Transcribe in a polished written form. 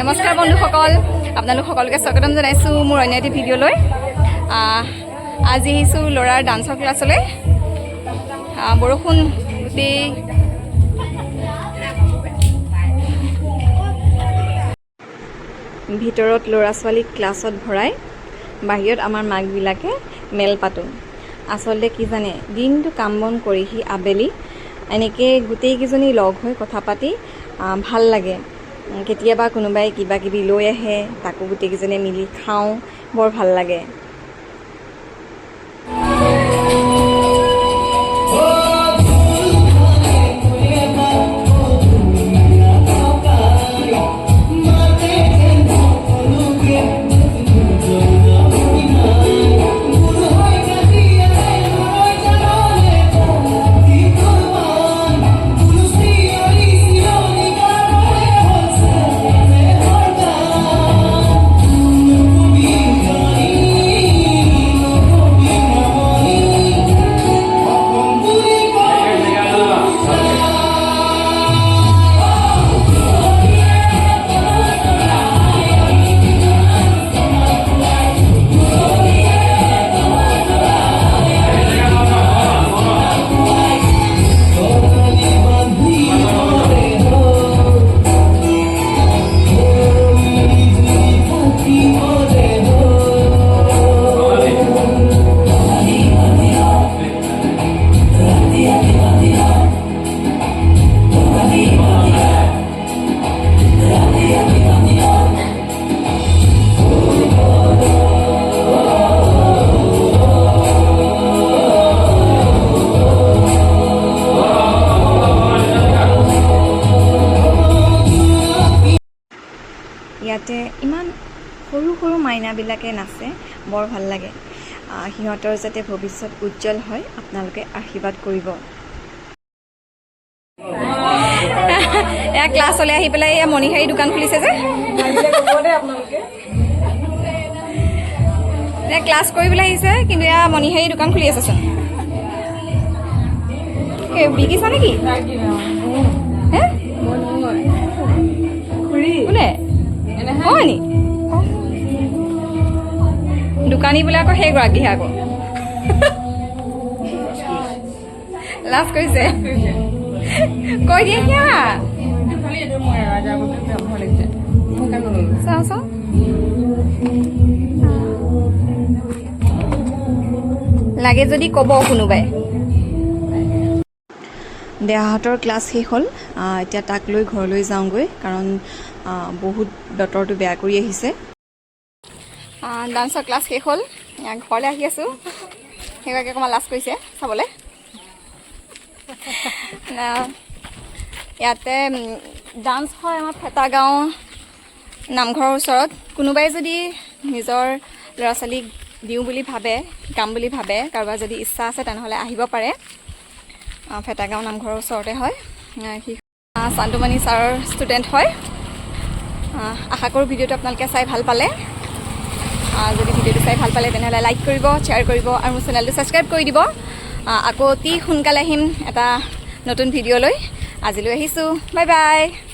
নমস্কাৰ বন্ধুসকল, আপোনালোক সকলোকে স্বাগতম জনাইছোঁ মোৰ অন্য এটি ভিডিঅ'লৈ। আজি আহিছোঁ ল'ৰাৰ ডান্সৰ ক্লাছলৈ। বৰষুণ গোটেই ভিতৰত ল'ৰা ছোৱালীক ক্লাছত ভৰাই বাহিৰত আমাৰ মাকবিলাকে মেল পাতোঁ। আচলতে কি জানে, দিনটো কাম বন কৰি সি আবেলি এনেকৈ গোটেইকেইজনী লগ হৈ কথা পাতি ভাল লাগে। কেতিয়াবা কোনোবাই কিবা কিবি লৈ আহে, তাকো গোটেইকেইজনে মিলি খাওঁ, বৰ ভাল লাগে। ইয়াতে ইমান সৰু সৰু মাইনাবিলাকে নাচে, বৰ ভাল লাগে। সিহঁতৰ যাতে ভৱিষ্যত উজ্জ্বল হয়, আপোনালোকে আশীৰ্বাদ কৰিব। এয়া ক্লাছলৈ আহি পেলাই এয়া মণিহাৰী দোকান খুলিছে যে, এয়া ক্লাছ কৰিবলৈ আহিছে, কিন্তু এয়া মণিহাৰী দোকান খুলি আছেচোন। বিকিছা নেকি? কোনে হয় নি? দোকানী বোলে আকৌ সেইগৰাকীহে আকৌ লাজ কৰিছে, কৈ দিয়ে কিয়া চাওঁ চাওঁ। লাগে যদি ক'ব কোনোবাই। দেহাহঁতৰ ক্লাছ শেষ হ'ল, এতিয়া তাক লৈ ঘৰলৈ যাওঁগৈ, কাৰণ বহুত বতৰটো বেয়া কৰি আহিছে। ডান্সৰ ক্লাছ শেষ হ'ল, ঘৰলৈ আহি আছোঁ। সেইগৰাকী অকণমান লাজ কৰিছে চাবলৈ। ইয়াতে ডান্স হয় আমাৰ ফেটাগাঁও নামঘৰৰ ওচৰত। কোনোবাই যদি নিজৰ ল'ৰা ছোৱালীক দিওঁ বুলি ভাবে, শিকাম বুলি ভাবে, কাৰোবাৰ যদি ইচ্ছা আছে তেনেহ'লে আহিব পাৰে। ফেটাগাঁও নামঘৰৰ ওচৰতে হয়। সি চান্দুমানী ছাৰৰ ষ্টুডেণ্ট হয়। আশা কৰোঁ ভিডিঅ'টো আপোনালোকে চাই ভাল পালে। যদি ভিডিঅ'টো চাই ভাল পালে তেনেহ'লে লাইক কৰিব, শ্বেয়াৰ কৰিব আৰু মোৰ চেনেলটো ছাবস্ক্ৰাইব কৰি দিব। আকৌ অতি সোনকালে আহিম এটা নতুন ভিডিঅ'লৈ। আজিলৈ আহিছোঁ, বাই বাই।